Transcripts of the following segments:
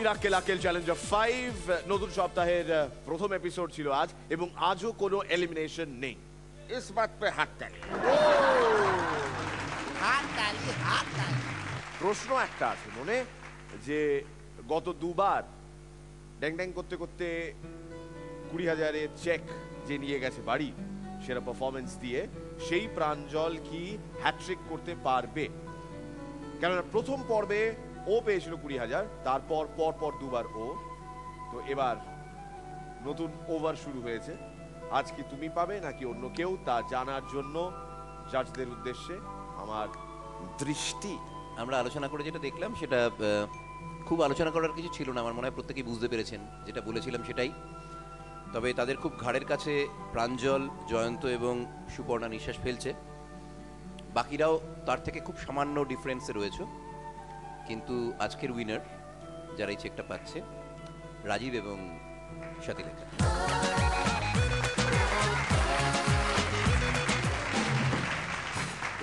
মিরাক্কেল আক্কেল চ্যালেঞ্জার 5 নতুন সপ্তাহের প্রথম এপিসোড ছিল আজ এবং আজও কোনো এলিমিনেশন নেই। इस बात पे हाथ ताली। हाथ ताली हाथ ताली। প্রশ্ন একটা আছে মনে, যে গত দুবার ড্যাং ড্যাং করতে করতে 20,000-এর চেক যে নিয়ে গেছে বাড়ি সেরা পারফরমেন্স দিয়ে, সেই প্রাঞ্জল কি হ্যাট্রিক করতে পারবে? কেননা প্রথম পর্বে ও পেয়েছিল 20,000, তারপর পর দুবার ও। তো এবার নতুন ওভার শুরু হয়েছে। আজ কি তুমি পাবে নাকি অন্য কেউ, তা জানার জন্য জাজদের উদ্দেশ্যে আমার দৃষ্টি। আমরা আলোচনা করে যেটা দেখলাম সেটা খুব আলোচনা করার কিছু ছিল না, আমার মনে হয় প্রত্যেকেই বুঝতে পেরেছেন যেটা বলেছিলাম সেটাই। তবে তাদের খুব ঘাড়ের কাছে প্রাঞ্জল, জয়ন্ত এবং সুপর্ণা নিঃশ্বাস ফেলছে। বাকিরাও তার থেকে খুব সামান্য ডিফারেন্সে রয়েছে, কিন্তু আজকের উইনার যারা এই চেকটা পাচ্ছে রাজীব এবং সাথীলেখা।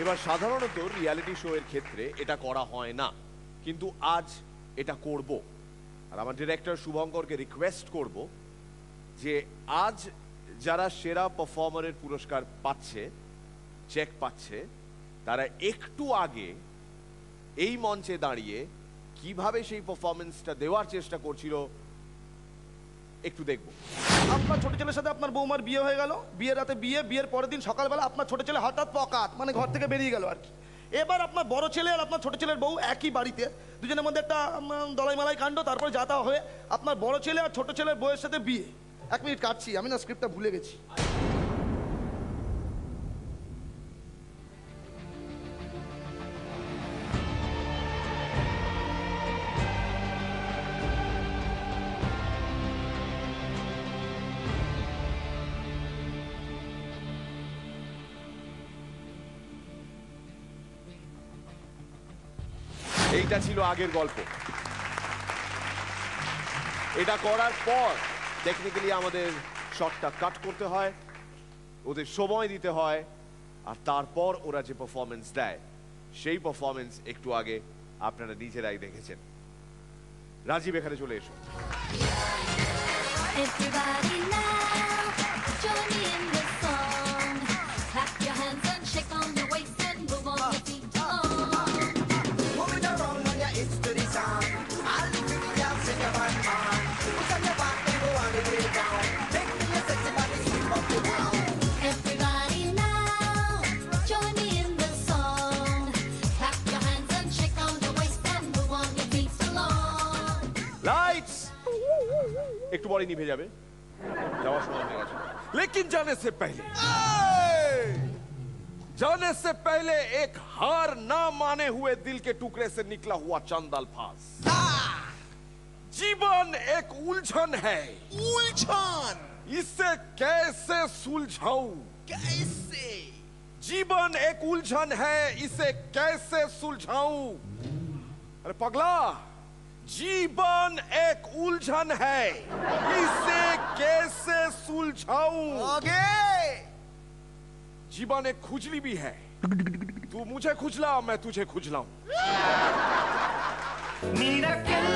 এবার সাধারণত রিয়ালিটি শো এর ক্ষেত্রে এটা করা হয় না, কিন্তু আজ এটা করব। আর আমার ডিরেক্টর শুভঙ্করকে রিকোয়েস্ট করব যে আজ যারা সেরা পারফর্মারের পুরস্কার পাচ্ছে, চেক পাচ্ছে, তারা একটু আগে এই মঞ্চে দাঁড়িয়ে কিভাবে সেই পারফরমেন্সটা দেওয়ার চেষ্টা করছিল একটু দেখব। আপনার ছোট ছেলের সাথে আপনার বৌমার বিয়ে হয়ে গেল, বিয়ের রাতে বিয়ে, বিয়ের পরের দিন সকালবেলা আপনার ছোট ছেলে হঠাৎ পকাত মানে ঘর থেকে বেরিয়ে গেল আর কি। এবার আপনার বড় ছেলে আর আপনার ছোট ছেলের বউ একই বাড়িতে, দুজনের মধ্যে একটা দলাই মালাই কাণ্ড, তারপরে যাতা হয়ে আপনার বড় ছেলে আর ছোট ছেলের বউয়ের সাথে বিয়ে। 1 মিনিট কাটছি, আমি না স্ক্রিপ্টটা ভুলে গেছি। এইটা ছিল আগের গল্প। এটা করার পর টেকনিক্যালি আমাদের শটটা কাট করতে হয়, ওদের সময় দিতে হয়, আর তারপর ওরা যে পারফরমেন্স দেয় সেই পারফরমেন্স একটু আগে আপনারা নিজেরাই দেখেছেন। রাজীব এখানে চলে এসো। Everybody now, join me in this song. Clap your hands and shake on your waist and move on your feet along. Moving around on your hips to the sound. I'll look at the dance in your body on. Put on your back and go on the way down. Make me a sexy body sweep up the ground. Everybody now, join me in the song. Clap your hands and shake on your waist and move on your feet along. Lights একটু পরে নিভে যাবে, যাওয়ার সময় হয়ে গেছে। लेकिन जाने से पहले एक हार ना माने हुए दिल के टुकड़े से निकला हुआ चंद अल्फाज। जीवन एक उलझन है, उलझन इसे कैसे सुलझाऊं? कैसे? जीवन एक उलझन है, इसे कैसे सुलझाऊं? अरे पगला, जीवन एक उलझन है, इसे कैसे सुलझाऊं? आगे जीवन एक खुजली भी है, तू मुझे खुजला, मैं तुझे खुजलाऊं। Miracle